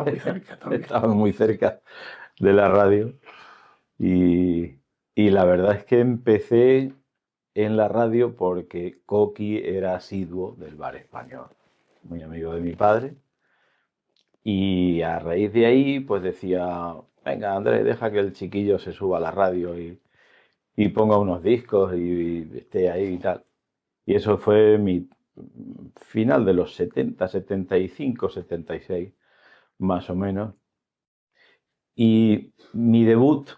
muy cerca también. Estaba muy cerca de la radio y, y la verdad es que empecé en la radio porque Coqui era asiduo del Bar Español, muy amigo de mi padre. Y a raíz de ahí, pues decía, venga, Andrés, deja que el chiquillo se suba a la radio y ponga unos discos y esté ahí y tal. Y eso fue mi final de los 70, 75, 76, más o menos. Y mi debut,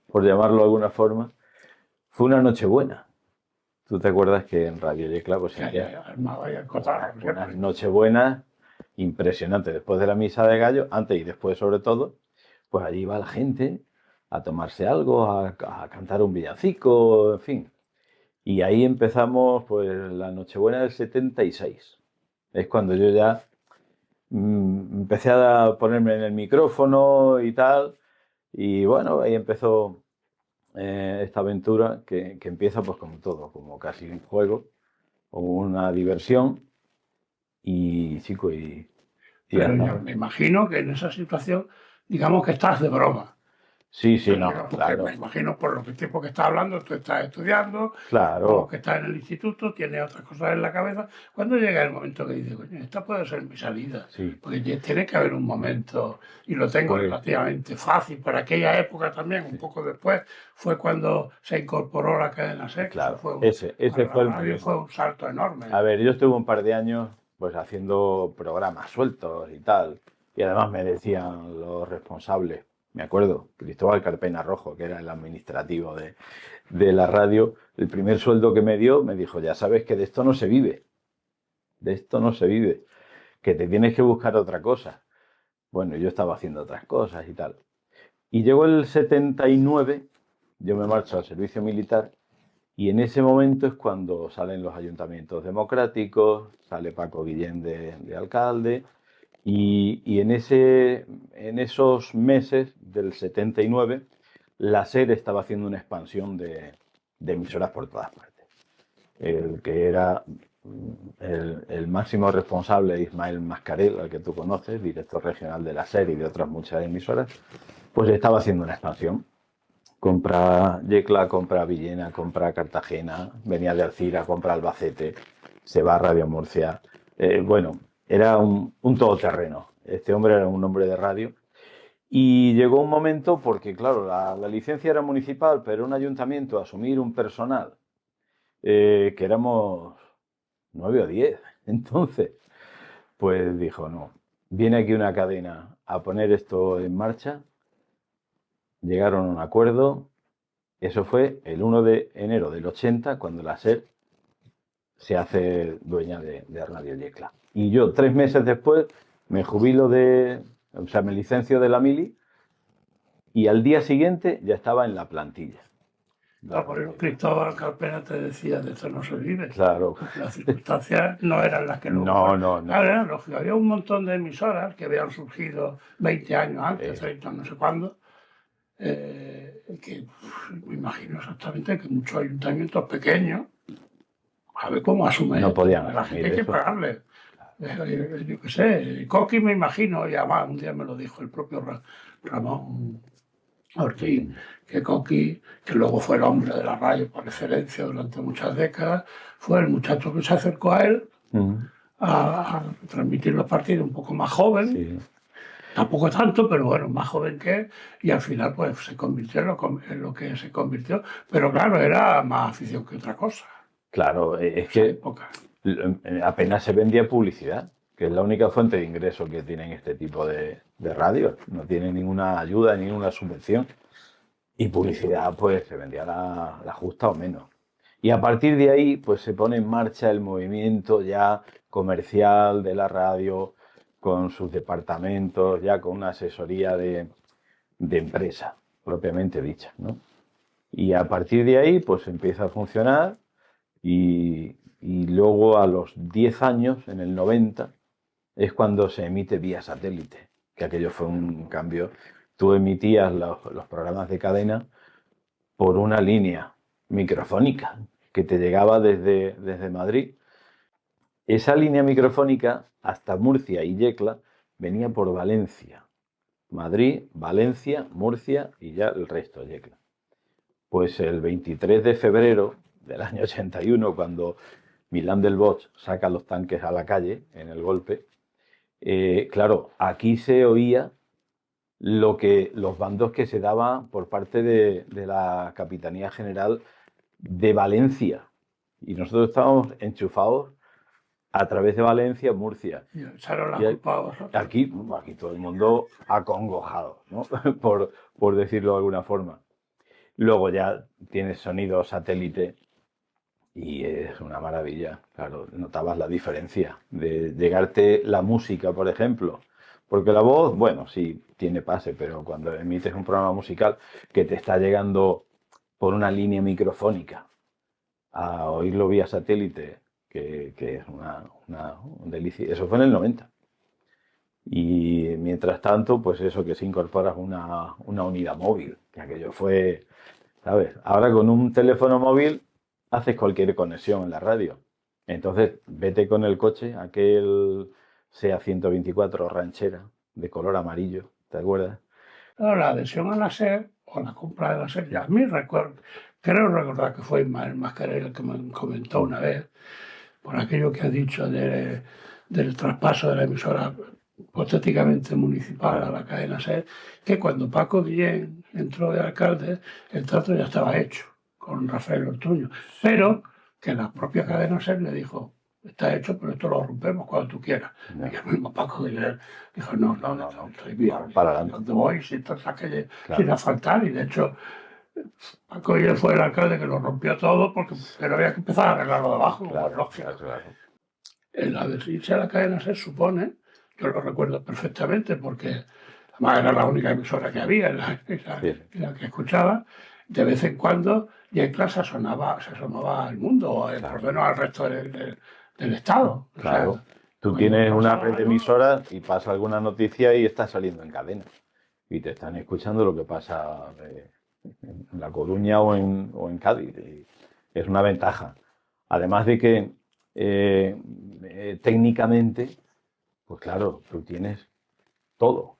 por llamarlo de alguna forma, fue una Nochebuena. ¿Tú te acuerdas que en Radio Yecla pues Ya, siempre armado y acotado, unas siempre. Nochebuenas impresionantes? Después de la misa de gallo, antes y después sobre todo, pues allí iba la gente a tomarse algo, a cantar un villancico, en fin. Y ahí empezamos pues la Nochebuena del 76. Es cuando yo ya empecé a ponerme en el micrófono y tal. Y bueno, ahí empezó esta aventura que empieza pues como todo, como casi un juego, como una diversión. Y chico, y Pero hasta yo ahora. me imagino que en esa situación, digamos que estás de broma. Sí, sí, no, Digo, porque me claro, imagino por lo que tiempo que estás hablando, tú estás estudiando, supongo claro. que estás en el instituto, tienes otras cosas en la cabeza. ¿Cuándo llega el momento que dices, coño, esta puede ser mi salida? Sí, Porque tiene que haber un momento, y lo tengo pues relativamente fácil, para aquella época también, un sí, poco después, fue cuando se incorporó la cadena SER, que eso claro, fue, ese para la fue el radio momento. fue un salto enorme. A ver, yo estuve un par de años pues haciendo programas sueltos y tal, y además me decían los responsables, me acuerdo, Cristóbal Carpena Rojo, que era el administrativo de la radio, el primer sueldo que me dio, me dijo, ya sabes que de esto no se vive, de esto no se vive, que te tienes que buscar otra cosa. Bueno, yo estaba haciendo otras cosas y tal. Y llegó el 79, yo me marcho al servicio militar y en ese momento es cuando salen los ayuntamientos democráticos, sale Paco Guillén de alcalde y en esos meses del 79 la SER estaba haciendo una expansión de emisoras por todas partes. El que era el máximo responsable, Ismael Mascarell, al que tú conoces, director regional de la SER y de otras muchas emisoras, pues estaba haciendo una expansión. Compra Yecla, compra Villena, compra Cartagena, venía de Alcira, compra Albacete, se va a Radio Murcia. Bueno, era un todoterreno. Este hombre era un hombre de radio. Y llegó un momento, porque claro, la licencia era municipal, pero un ayuntamiento asumir un personal, que éramos 9 o 10. Entonces, pues dijo, no, viene aquí una cadena a poner esto en marcha. Llegaron a un acuerdo. Eso fue el 1 de enero del 80, cuando la SER se hace dueña de Radio Yecla. Y yo, 3 meses después, me jubilo o sea, me licencio de la mili y al día siguiente ya estaba en la plantilla de Claro, por Radio eso Yecla. Cristóbal Carpena te decía, de esto no se vive, Claro. porque las circunstancias no eran las que luego No, fueron. no, Claro, no. era lógico, había un montón de emisoras que habían surgido 20 años antes, Eh, 30, no sé cuándo, que me imagino exactamente que muchos ayuntamientos pequeños, a ver cómo asume no esto, podían porque la gente asumir hay que eso. pagarle. Yo qué sé, Coqui me imagino, y además un día me lo dijo el propio Ramón Ortiz, que Coqui, que luego fue el hombre de la radio por excelencia durante muchas décadas, fue el muchacho que se acercó a él Mm, a transmitir los partidos un poco más joven, sí. tampoco tanto, pero bueno, más joven que él, y al final pues se convirtió en lo que se convirtió, pero claro, era más afición que otra cosa, Claro, en es esa que época. apenas se vendía publicidad, que es la única fuente de ingreso que tienen este tipo de radios. No tienen ninguna ayuda, ninguna subvención. Y publicidad, pues se vendía la justa o menos. Y a partir de ahí, pues se pone en marcha el movimiento ya comercial de la radio, con sus departamentos, ya con una asesoría de empresa, propiamente dicha, ¿no? Y a partir de ahí, pues empieza a funcionar y luego a los 10 años, en el 90, es cuando se emite vía satélite, que aquello fue un cambio. Tú emitías los programas de cadena por una línea microfónica que te llegaba desde Madrid. Esa línea microfónica hasta Murcia y Yecla venía por Valencia. Madrid, Valencia, Murcia y ya el resto, Yecla. Pues el 23 de febrero del año 81, cuando Milán del Bosch saca los tanques a la calle en el golpe, claro, aquí se oía los bandos que se daban por parte de la Capitanía General de Valencia. Y nosotros estábamos enchufados a través de Valencia, Murcia. Y echaron la culpa a vosotros. Aquí todo el mundo acongojado, ¿no? por decirlo de alguna forma. Luego ya tienes sonido satélite y es una maravilla. Claro, notabas la diferencia de llegarte la música, por ejemplo. Porque la voz, bueno, sí, tiene pase, pero cuando emites un programa musical que te está llegando por una línea microfónica a oírlo vía satélite, que es una delicia. Eso fue en el 90. Y mientras tanto, pues eso, que se incorpora una unidad móvil, que aquello fue, ¿sabes? Ahora con un teléfono móvil haces cualquier conexión en la radio. Entonces, vete con el coche, aquel SEA 124 ranchera, de color amarillo, ¿te acuerdas? Claro, la adhesión a la SER, o la compra de la SER, ya a mí recuerdo, creo recordar que fue Ismael Mascarell el que me comentó una vez, por aquello que ha dicho del traspaso de la emisora hipotéticamente municipal a la cadena SER, que cuando Paco Guillén entró de alcalde, el trato ya estaba hecho con Rafael Ortuño, pero que la propia cadena SER le dijo: está hecho, pero esto lo rompemos cuando tú quieras. No. Y el mismo Paco Guillén dijo: no, estoy bien, para adelante. ¿Dónde voy? Si estás la calle Claro. sin asfaltar. Y de hecho, Paco Guillén fue el alcalde que lo rompió todo, pero había que empezar a arreglarlo de abajo, como es lógico. Claro. El adherirse a la cadena SER supone, yo lo recuerdo perfectamente porque además era la única emisora que había, la que escuchaba, de vez en cuando Yecla se asomaba al mundo, por lo menos al resto del Estado. Claro. O sea, tú tienes una red de emisoras y pasa alguna noticia y está saliendo en cadena. Y te están escuchando lo que pasa en La Coruña o en Cádiz. Y es una ventaja. Además de que técnicamente, pues claro, tú tienes todo.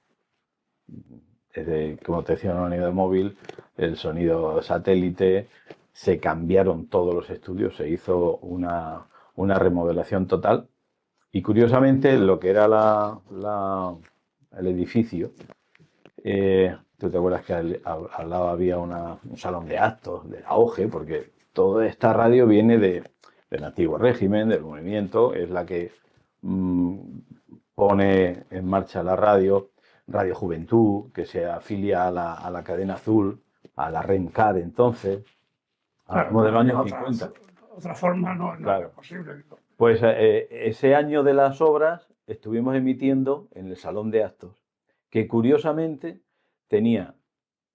Desde, como te decía, una unidad móvil, el sonido satélite, se cambiaron todos los estudios, se hizo una remodelación total. Y curiosamente, lo que era el edificio, tú te acuerdas que al lado había un salón de actos de la OGE, porque toda esta radio viene del antiguo régimen, del movimiento, es la que pone en marcha la Radio Juventud, que se afilia a la cadena azul, a la RENCAD entonces, claro, de los años 50. Otra forma no Claro. es posible. Pues ese año de las obras estuvimos emitiendo en el salón de actos, que curiosamente tenía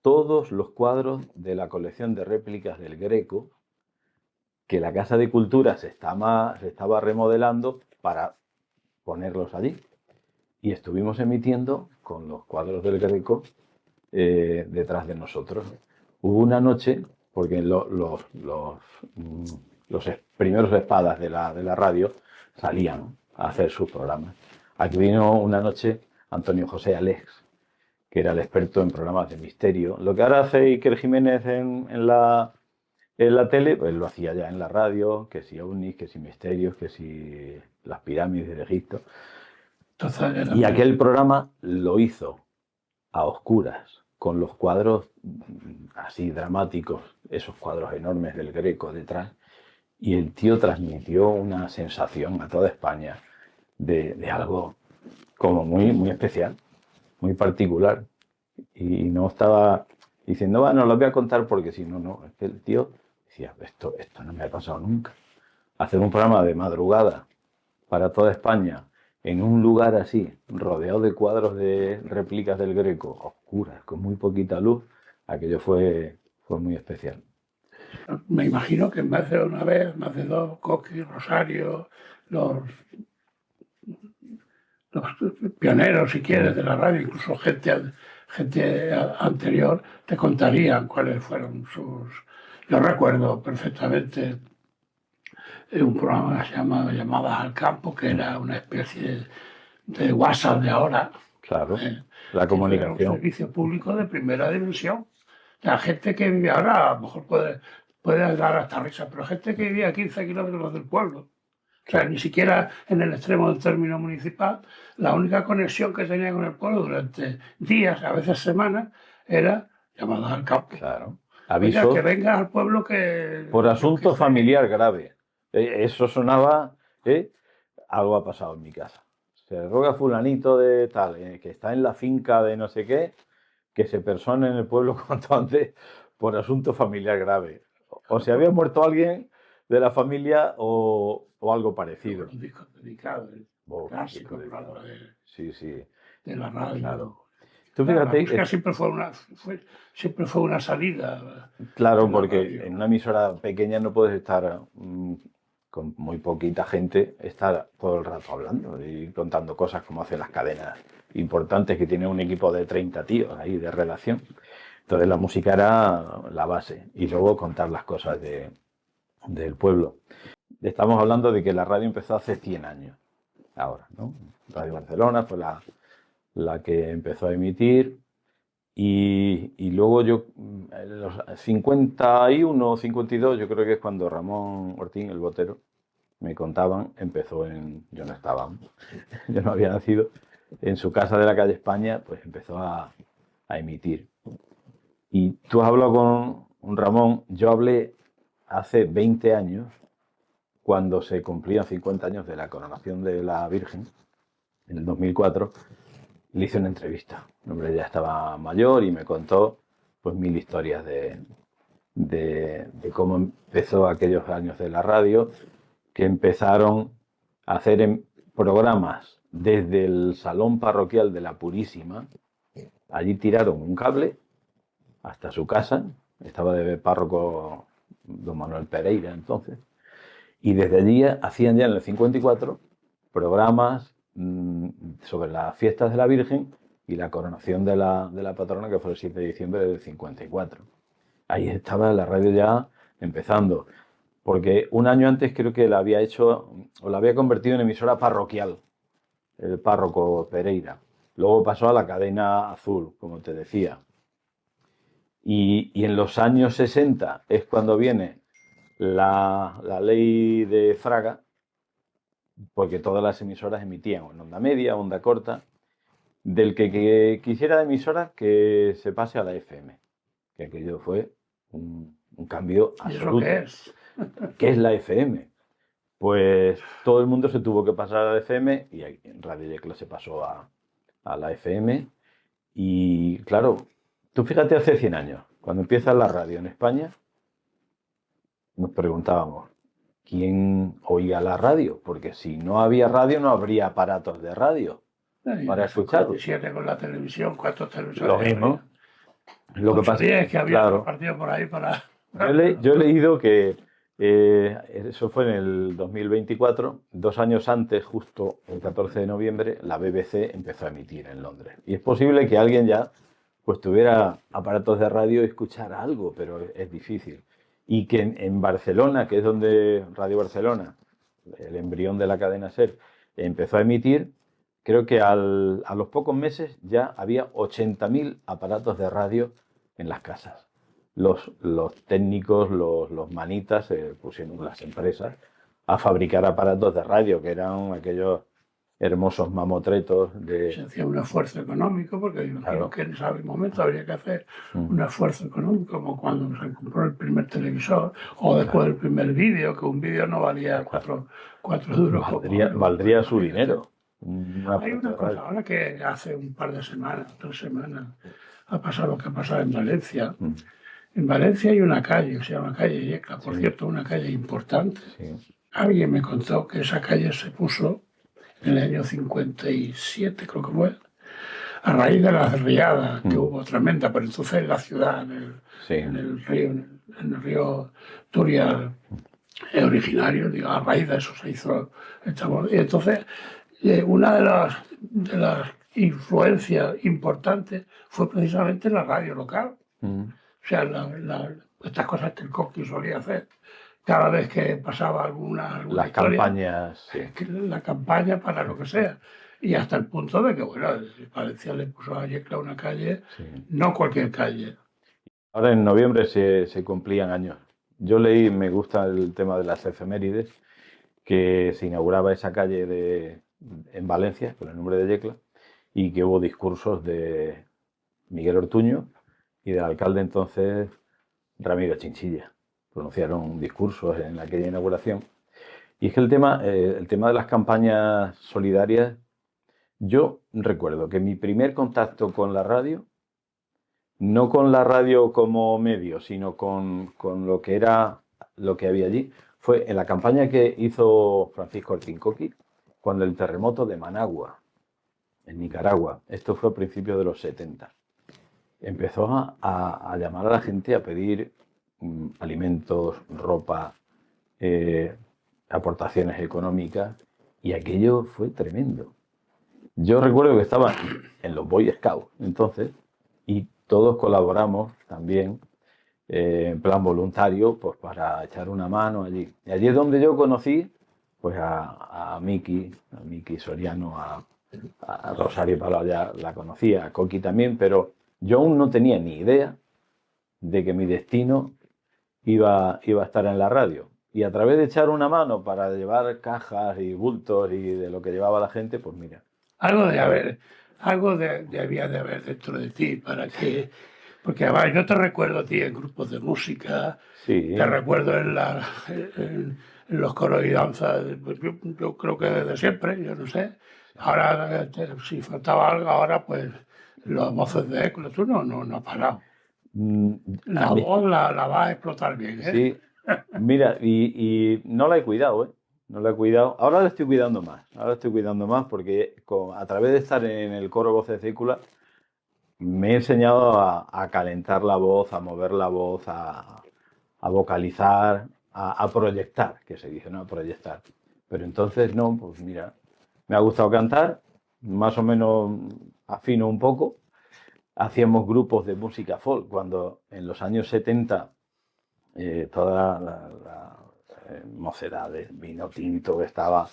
todos los cuadros de la colección de réplicas del Greco, que la Casa de Cultura se estaba remodelando para ponerlos allí. Y estuvimos emitiendo con los cuadros del Greco detrás de nosotros. Hubo una noche, porque los primeros espadas de la radio salían a hacer sus programas. Aquí vino una noche Antonio José Alex, que era el experto en programas de misterio. Lo que ahora hace Iker Jiménez en la tele, pues lo hacía ya en la radio, que si ovnis, que si misterios, que si las pirámides de Egipto. Entonces, y aquel programa lo hizo a oscuras, con los cuadros así dramáticos, esos cuadros enormes del Greco detrás, y el tío transmitió una sensación a toda España de algo como muy, muy especial, muy particular. Y no estaba diciendo, bueno, lo voy a contar porque si no, es que el tío decía, esto no me ha pasado nunca. Hacer un programa de madrugada para toda España, en un lugar así, rodeado de cuadros de réplicas del Greco, oscuras, con muy poquita luz, aquello fue muy especial. Me imagino que más de una vez, más de dos, Coqui, Rosario, los pioneros, si quieres, de la radio, incluso gente anterior, te contarían cuáles fueron sus... Yo recuerdo perfectamente un programa que se llamaba Llamadas al Campo, que era una especie de WhatsApp de ahora. Claro. La Era un comunicación. servicio público de primera dimensión. La gente que vive ahora a lo mejor puede dar hasta risa, pero gente que vivía a 15 kilómetros del pueblo, o sea, ni siquiera en el extremo del término municipal, la única conexión que tenía con el pueblo durante días, a veces semanas, era llamadas al campo. Claro. Oiga, Aviso que venga al pueblo que... por yo asunto qué sé. familiar grave. Eso sonaba, algo ha pasado en mi casa. Se roga fulanito de tal, que está en la finca de no sé qué, que se persone en el pueblo cuanto antes por asunto familiar grave. O se había muerto alguien de la familia o algo parecido. Los discos dedicados, el Oh, clásico, disco dedicado. programa Sí, sí, de la radio. claro. Tú Claro, la fíjate, música siempre fue una salida claro, en la porque en radio. una emisora pequeña no puedes estar con muy poquita gente, estar todo el rato hablando y contando cosas como hacen las cadenas importantes que tienen un equipo de 30 tíos ahí de redacción. Entonces la música era la base y luego contar las cosas del pueblo. Estamos hablando de que la radio empezó hace 100 años, ahora, ¿no? Radio Barcelona fue la que empezó a emitir y luego yo, en los 51 52, yo creo que es cuando Ramón Ortín, el botero, me contaban, yo no estaba, yo no había nacido, en su casa de la calle España, pues empezó a emitir. Y tú has hablado con un Ramón, yo hablé hace 20 años, cuando se cumplían 50 años de la coronación de la Virgen, en el 2004, le hice una entrevista. El hombre ya estaba mayor y me contó pues 1000 historias de cómo empezó aquellos años de la radio, que empezaron a hacer programas desde el salón parroquial de la Purísima. Allí tiraron un cable hasta su casa, estaba de párroco don Manuel Pereira entonces, y desde allí hacían ya en el 54 programas sobre las fiestas de la Virgen y la coronación de la patrona, que fue el 7 de diciembre del 54. Ahí estaba la radio ya empezando, porque un año antes creo que la había hecho, o la había convertido en emisora parroquial, el párroco Pereira. Luego pasó a la cadena azul, como te decía. Y en los años 60 es cuando viene la ley de Fraga, porque todas las emisoras emitían en onda media, onda corta, del que quisiera emisora que se pase a la FM, que aquello fue un cambio ¿Y eso absoluto. qué es? ¿Qué es la FM? Pues todo el mundo se tuvo que pasar a la FM y en Radio Yecla se pasó a la FM. Y claro, tú fíjate hace 100 años, cuando empieza la radio en España, nos preguntábamos, ¿quién oía la radio? Porque si no había radio, no habría aparatos de radio para escucharlo. 47 con la televisión, ¿cuántos televisores? Lo mismo. Lo que pasa es que había claro, repartido por ahí para... yo he leído que eso fue en el 2024, 2 años antes, justo el 14 de noviembre, la BBC empezó a emitir en Londres. Y es posible que alguien ya pues tuviera aparatos de radio y escuchara algo, pero es difícil. Y que en Barcelona, que es donde Radio Barcelona, el embrión de la cadena SER, empezó a emitir, creo que a los pocos meses ya había 80.000 aparatos de radio en las casas. Los técnicos, los manitas, pusieron las empresas a fabricar aparatos de radio, que eran aquellos hermosos mamotretos Se hacía un esfuerzo económico, porque imagino Claro. que en ese momento habría que hacer un esfuerzo económico, como cuando se compró el primer televisor, o después del primer vídeo, que un vídeo no valía 4 duros. Valdría su dinero. Hay una cosa, ahora que hace un par de semanas, 3 semanas, ha pasado lo que ha pasado en Valencia. En Valencia hay una calle, que se llama Calle Yecla, por cierto, una calle importante. Sí. Alguien me contó que esa calle se puso en el año 57, creo que fue, a raíz de las riadas que hubo tremenda, pero entonces en la ciudad, en el río Turia originario, digo, a raíz de eso se hizo esta. Y entonces, una de las influencias importantes fue precisamente la radio local. O sea, estas cosas que el Coqui solía hacer cada vez que pasaba alguna las historia, campañas, sí. La campaña para lo que sea. Y hasta el punto de que, bueno, Valencia le puso a Yecla una calle, Sí. no cualquier calle. Ahora en noviembre se cumplían años. Yo leí, me gusta el tema de las efemérides, que se inauguraba esa calle en Valencia, con el nombre de Yecla, y que hubo discursos de Miguel Ortuño y del alcalde entonces Ramiro Chinchilla. Pronunciaron discursos en aquella inauguración. Y es que el tema de las campañas solidarias, yo recuerdo que mi primer contacto con la radio, no con la radio como medio, sino con lo que era lo que había allí, fue en la campaña que hizo Francisco Ortincoqui cuando el terremoto de Managua, en Nicaragua. Esto fue a principios de los 70. Empezó a llamar a la gente a pedir alimentos, ropa, aportaciones económicas, y aquello fue tremendo. Yo recuerdo que estaba en los Boy Scouts entonces, y todos colaboramos también en plan voluntario, pues para echar una mano allí. Y allí es donde yo conocí pues a Miki Soriano, a Rosario Palau ya la conocía, a Coqui también, pero yo aún no tenía ni idea de que mi destino iba a estar en la radio. Y a través de echar una mano para llevar cajas y bultos y de lo que llevaba la gente, pues mira. Algo debía de haber dentro de ti para que... Porque además yo te recuerdo a ti en grupos de música, Sí. te recuerdo en los coros y danzas, pues yo creo que desde siempre, yo no sé. Ahora, si faltaba algo, ahora pues los voces de eco, tú no has parado. La voz la vas a explotar bien, ¿eh? Sí, mira, y no la he cuidado, ¿eh? No la he cuidado. Ahora la estoy cuidando más. Ahora estoy cuidando más porque a través de estar en el coro Voces Círcula me he enseñado a calentar la voz, a mover la voz, a vocalizar, a proyectar, que se dice, ¿no? A proyectar. Pero entonces no, pues mira, me ha gustado cantar, más o menos afino un poco. Hacíamos grupos de música folk cuando en los años 70 toda la mocedad de vino tinto estaba,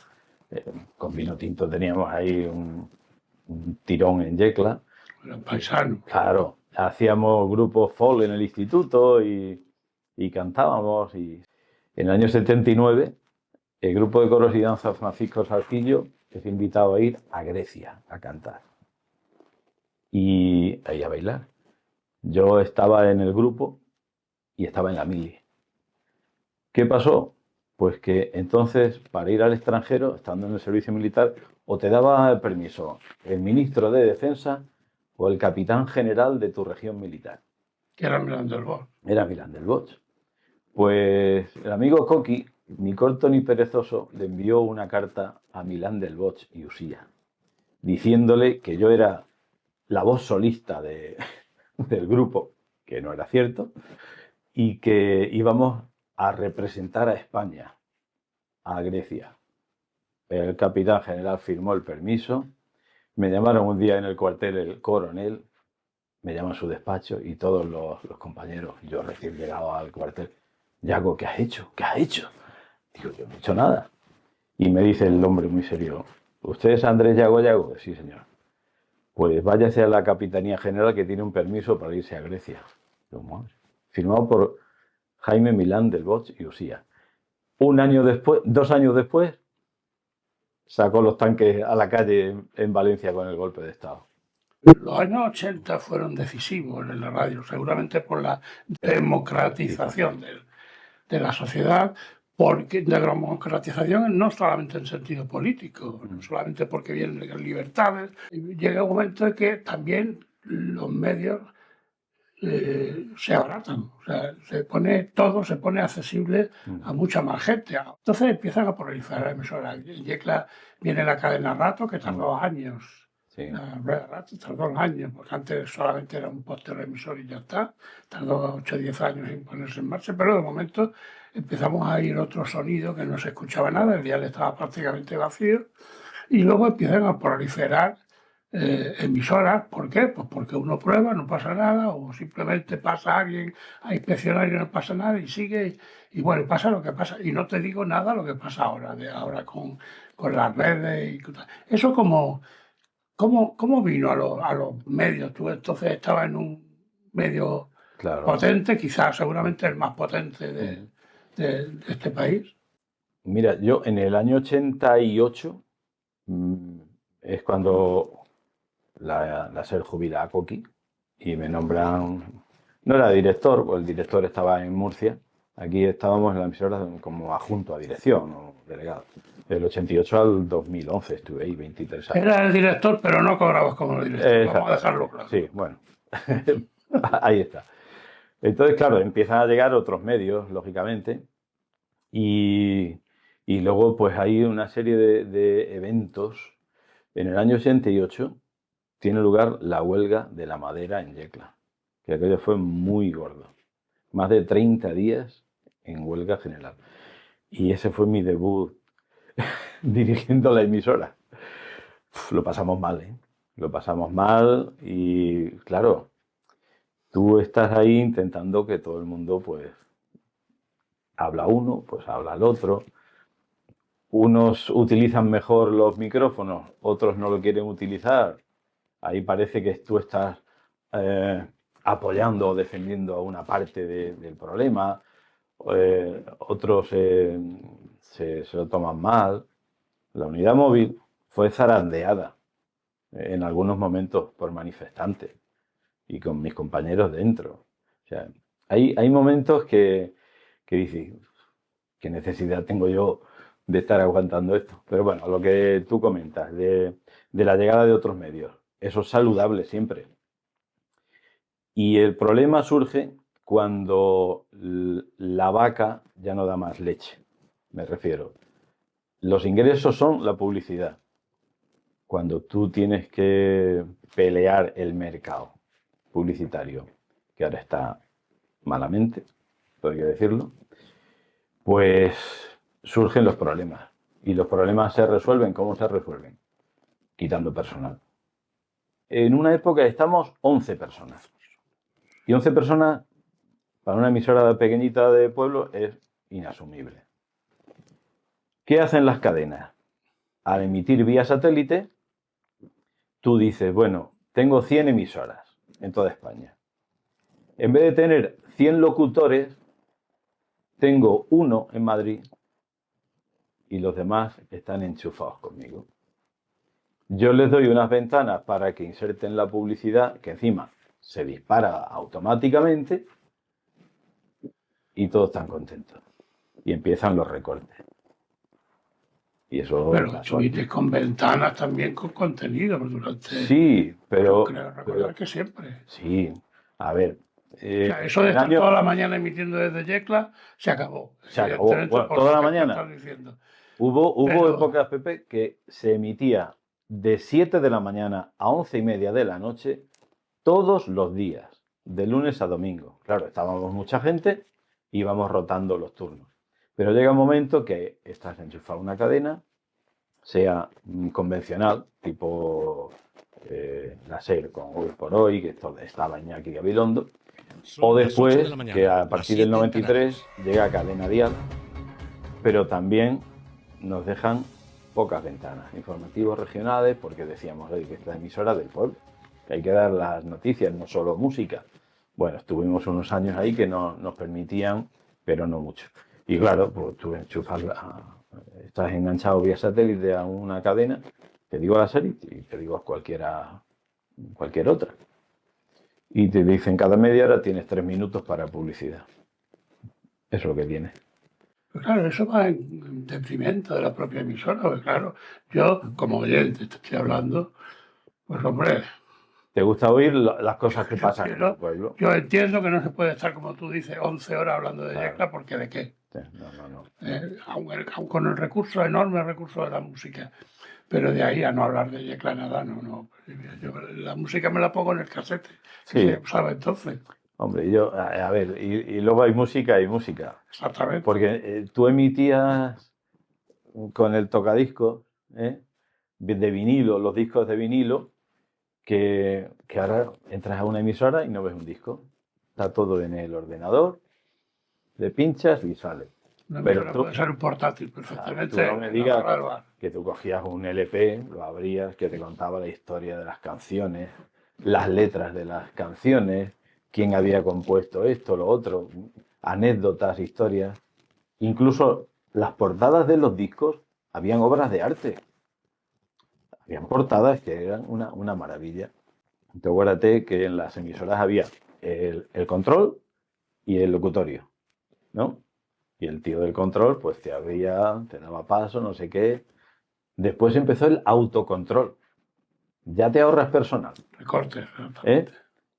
con vino tinto teníamos ahí un tirón en Yecla. Los paisanos. Claro, hacíamos grupos folk en el instituto y cantábamos. Y en el año 79, el grupo de coros y danza Francisco Salcillo es invitado a ir a Grecia a cantar y ahí a bailar. Yo estaba en el grupo y estaba en la mili. ¿Qué pasó? Pues que entonces, para ir al extranjero, estando en el servicio militar, o te daba el permiso el ministro de Defensa o el capitán general de tu región militar. Que era Milán del Bosch. Era Milán del Bosch. Pues el amigo Coqui, ni corto ni perezoso, le envió una carta a Milán del Bosch y Usía, diciéndole que yo era la voz solista del grupo, que no era cierto, y que íbamos a representar a España, a Grecia. El capitán general firmó el permiso, me llamaron un día en el cuartel el coronel, me llama a su despacho y todos los compañeros, yo recién llegado al cuartel, Yago, ¿qué has hecho? ¿Qué has hecho? Digo, yo no he hecho nada. Y me dice el hombre muy serio, ¿usted es Andrés Yago Yago? Sí, señor. Pues váyase a la Capitanía General que tiene un permiso para irse a Grecia. Firmado por Jaime Milán del Bosch y Usía. 2 años después, sacó los tanques a la calle en Valencia con el golpe de Estado. Los años 80 fueron decisivos en la radio, seguramente por la democratización de la sociedad, porque de la democratización no solamente en sentido político, no solamente porque vienen las libertades, llega un momento en que también los medios se abaratan, o sea, todo se pone accesible a mucha más gente. Entonces empiezan a proliferar emisoras. En Yecla viene la cadena Rato, que tardó años. Sí. La rueda Rato tardó años, porque antes solamente era un póster emisor y ya está. Tardó 8 o 10 años en ponerse en marcha, pero de momento empezamos a oír otro sonido que no se escuchaba nada, el dial estaba prácticamente vacío, y luego empiezan a proliferar emisoras. ¿Por qué? Pues porque uno prueba, no pasa nada, o simplemente pasa alguien a inspeccionar y no pasa nada y sigue, y bueno, y pasa lo que pasa. Y no te digo nada lo que pasa ahora, de ahora con las redes. Eso ¿cómo vino a los medios? Tú entonces estabas en un medio Claro. potente, quizás seguramente el más potente Ujú. de este país. Mira, yo en el año 88 mm, es cuando la SER jubila a Coqui y me nombran, no era director, pues el director estaba en Murcia, aquí estábamos en la emisora como adjunto a dirección o delegado. Del 88 al 2011 estuve ahí, 23 años. Era el director, pero no cobrabas como el director, vamos a dejarlo Exactamente, claro. sí, bueno, ahí está. Entonces, claro, empiezan a llegar otros medios, lógicamente, y, y luego pues hay una serie de eventos. En el año 88 tiene lugar la huelga de la madera en Yecla, que aquello fue muy gordo. Más de 30 días en huelga general. Y ese fue mi debut dirigiendo la emisora. Lo pasamos mal, ¿eh? Lo pasamos mal y, claro, tú estás ahí intentando que todo el mundo, pues, habla uno, pues habla el otro. Unos utilizan mejor los micrófonos, otros no lo quieren utilizar. Ahí parece que tú estás apoyando o defendiendo a una parte del problema. Otros se lo toman mal. La unidad móvil fue zarandeada en algunos momentos por manifestantes y con mis compañeros dentro. O sea, hay momentos que dices, ¿qué necesidad tengo yo de estar aguantando esto? Pero bueno, lo que tú comentas de la llegada de otros medios, eso es saludable siempre. Y el problema surge cuando la vaca ya no da más leche. Me refiero. Los ingresos son la publicidad. Cuando tú tienes que pelear el mercado publicitario, que ahora está malamente, hay que decirlo, pues surgen los problemas. Y los problemas se resuelven. ¿Cómo se resuelven? Quitando personal. En una época estamos 11 personas. Y 11 personas para una emisora pequeñita de pueblo es inasumible. ¿Qué hacen las cadenas? Al emitir vía satélite, tú dices, bueno, tengo 100 emisoras en toda España. En vez de tener 100 locutores, tengo uno en Madrid y los demás están enchufados conmigo. Yo les doy unas ventanas para que inserten la publicidad, que encima se dispara automáticamente y todos están contentos. Y empiezan los recortes. Y eso Pero casual. estuviste con ventanas también con contenido durante. Sí, Yo pero, creo recordar que siempre. sí, a ver. O sea, eso de estar toda la mañana emitiendo desde Yecla se acabó. Se acabó. Bueno, Por toda lo la que tú mañana. estás diciendo. Hubo Pero, épocas, Pepe, que se emitía de 7 de la mañana a 11:30 de la noche todos los días, de lunes a domingo. Claro, estábamos mucha gente, íbamos rotando los turnos. Pero llega un momento que estás enchufado a una cadena, sea convencional, tipo la SER con Hoy por Hoy, que estaba Iñaki Gabilondo, o después, que a partir del 93 llega Cadena Dial, pero también nos dejan pocas ventanas, informativos regionales, porque decíamos que esta emisora del pueblo, que hay que dar las noticias, no solo música. Bueno, estuvimos unos años ahí que nos permitían, pero no mucho. Y claro, pues tú enchufas, estás enganchado vía satélite a una cadena, te digo a la serie y te digo a cualquier otra. Y te dicen cada media hora tienes 3 minutos para publicidad. Eso es lo que tiene. pues claro, eso va en detrimento de la propia emisora. Porque claro, yo como oyente te estoy hablando, pues hombre, ¿Te gusta oír las cosas que yo, pasan en tu pueblo? yo entiendo que no se puede estar, como tú dices, 11 horas hablando de Claro. Yecla, porque ¿de qué? No. Aun con el recurso, enorme recurso de la música. Pero de ahí a no hablar de Yecla nada, no. Yo la música me la pongo en el casete, que Sí. se usaba entonces. Hombre, a ver, y luego hay música y música. Exactamente. Porque tú emitías con el tocadiscos, de vinilo, los discos de vinilo, que ahora entras a una emisora y no ves un disco. Está todo en el ordenador, le pinchas y sale. Pero puede ser un portátil perfectamente. Tú no me digas que tú cogías un LP, lo abrías, que te contaba la historia de las canciones, las letras de las canciones, quién había compuesto esto, lo otro, anécdotas, historias. Incluso las portadas de los discos habían obras de arte. Habían portadas que eran una maravilla. Entonces, acuérdate que en las emisoras había el control y el locutorio, ¿no? Y el tío del control, pues te abría, te daba paso, no sé qué. Después empezó el autocontrol. Ya te ahorras personal. Recortes.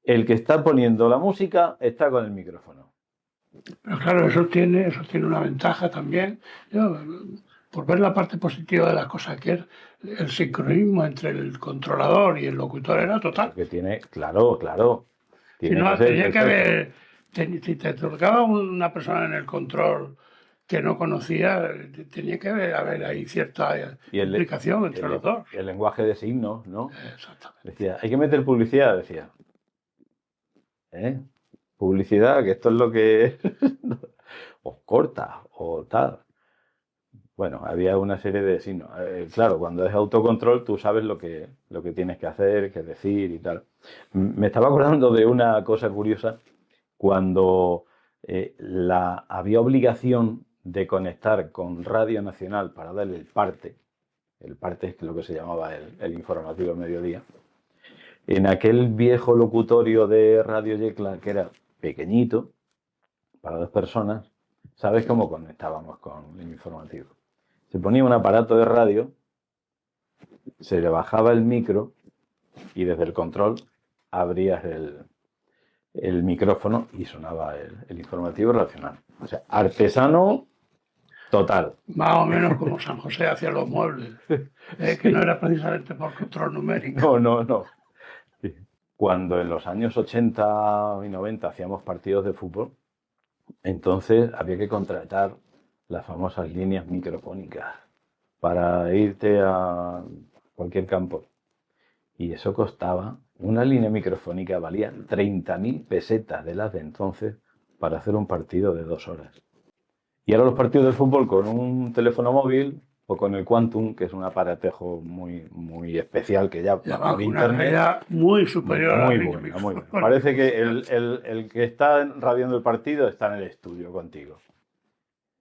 El que está poniendo la música está con el micrófono. Pero claro, eso tiene una ventaja también. Yo, por ver la parte positiva de las cosas, que es el sincronismo entre el controlador y el locutor era total. Que tiene, claro. Si no, tenía que haber, si te tocaba una persona en el control que no conocía, tenía que haber ahí cierta implicación entre los dos. El lenguaje de signos, ¿no? Exactamente. Decía, hay que meter publicidad, decía. Publicidad, que esto es lo que os corta o tal. Bueno, había una serie de signos. Claro, cuando es autocontrol, tú sabes lo que tienes que hacer, qué decir y tal. Me estaba acordando de una cosa curiosa cuando había obligación de conectar con Radio Nacional para darle el parte. El parte es lo que se llamaba el informativo del mediodía. En aquel viejo locutorio de Radio Yecla, que era pequeñito, para 2 personas, ¿sabes cómo conectábamos con el informativo? Se ponía un aparato de radio, se le bajaba el micro y desde el control abrías el micrófono y sonaba el informativo nacional. O sea, artesano total. Más o menos como San José hacía los muebles, que no era precisamente por control numérico. No. Sí. Cuando en los años 80 y 90 hacíamos partidos de fútbol, entonces había que contratar las famosas líneas microfónicas para irte a cualquier campo. Y eso costaba, una línea microfónica valía 30.000 pesetas de las de entonces para hacer un partido de 2 horas. Y ahora los partidos de fútbol con un teléfono móvil o con el Quantum, que es un aparatejo muy especial que ya por internet, muy superior a la línea microfónica. Parece que el que está radiando el partido está en el estudio contigo.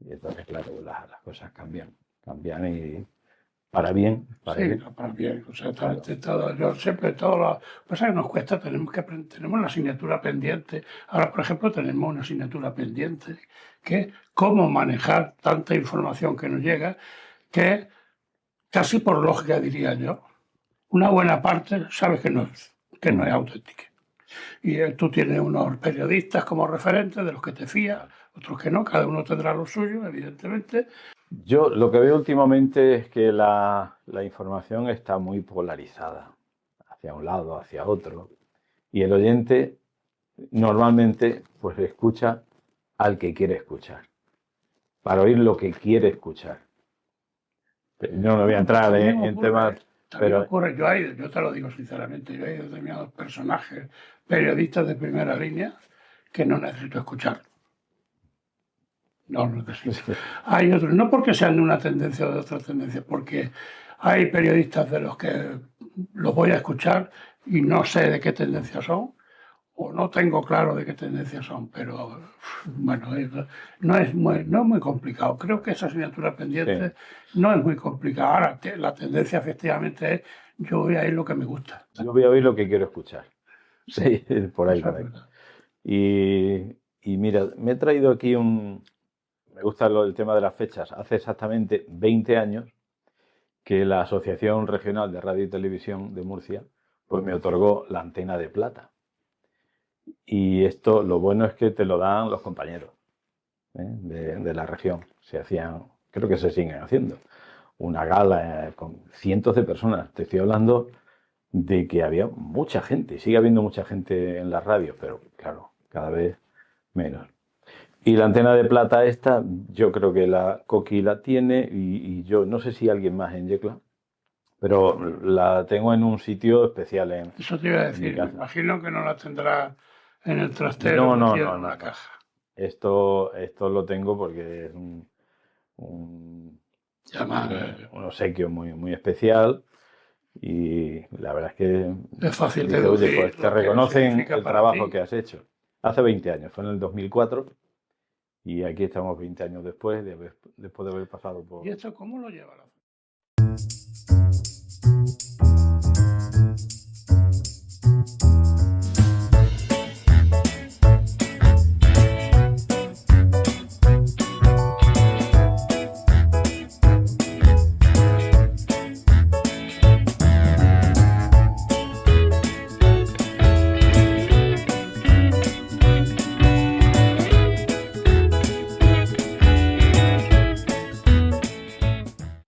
Y entonces, claro, las cosas cambian y para bien. Para bien. O sea, claro. Yo siempre todo lo que pasa es que nos cuesta, tenemos la asignatura pendiente. Ahora, por ejemplo, tenemos una asignatura pendiente que es cómo manejar tanta información que nos llega, que casi por lógica diría yo, una buena parte sabes que no es auténtica. Y tú tienes unos periodistas como referentes de los que te fías, otros que no, cada uno tendrá lo suyo, evidentemente. Yo lo que veo últimamente es que la información está muy polarizada, hacia un lado, hacia otro, y el oyente normalmente pues escucha al que quiere escuchar, para oír lo que quiere escuchar. No me voy a entrar en temas... Pero ocurre, yo te lo digo sinceramente, yo hay determinados personajes, periodistas de primera línea, que no necesito escuchar. No necesito. Hay otros, no porque sean de una tendencia o de otra tendencia, porque hay periodistas de los que los voy a escuchar y no sé de qué tendencia son, o no tengo claro de qué tendencia son, pero bueno, no es muy complicado. Creo que esa asignatura pendiente no es muy complicada. Ahora, la tendencia efectivamente es yo voy a oír lo que me gusta. Yo voy a oír lo que quiero escuchar. Sí, por ahí. Y mira, me he traído aquí me gusta el tema de las fechas. Hace exactamente 20 años que la Asociación Regional de Radio y Televisión de Murcia pues me otorgó la antena de plata. Y esto, lo bueno es que te lo dan los compañeros de la región. Se hacían, creo que se siguen haciendo, una gala con cientos de personas. Te estoy hablando de que había mucha gente, sigue habiendo mucha gente en las radios, pero claro, cada vez menos. Y la antena de plata esta, yo creo que la Coqui la tiene y yo no sé si alguien más en Yecla, pero la tengo en un sitio especial Eso te iba a en mi decir. Me casa. imagino que no la tendrá en el trastero metida en una caja. Esto lo tengo porque es un obsequio muy especial y la verdad es que Es fácil dice, oye, deducir pues te lo que reconocen significa el para trabajo ti. que has hecho. Hace 20 años, fue en el 2004 y aquí estamos 20 años después de haber pasado por... ¿Y esto cómo lo lleva la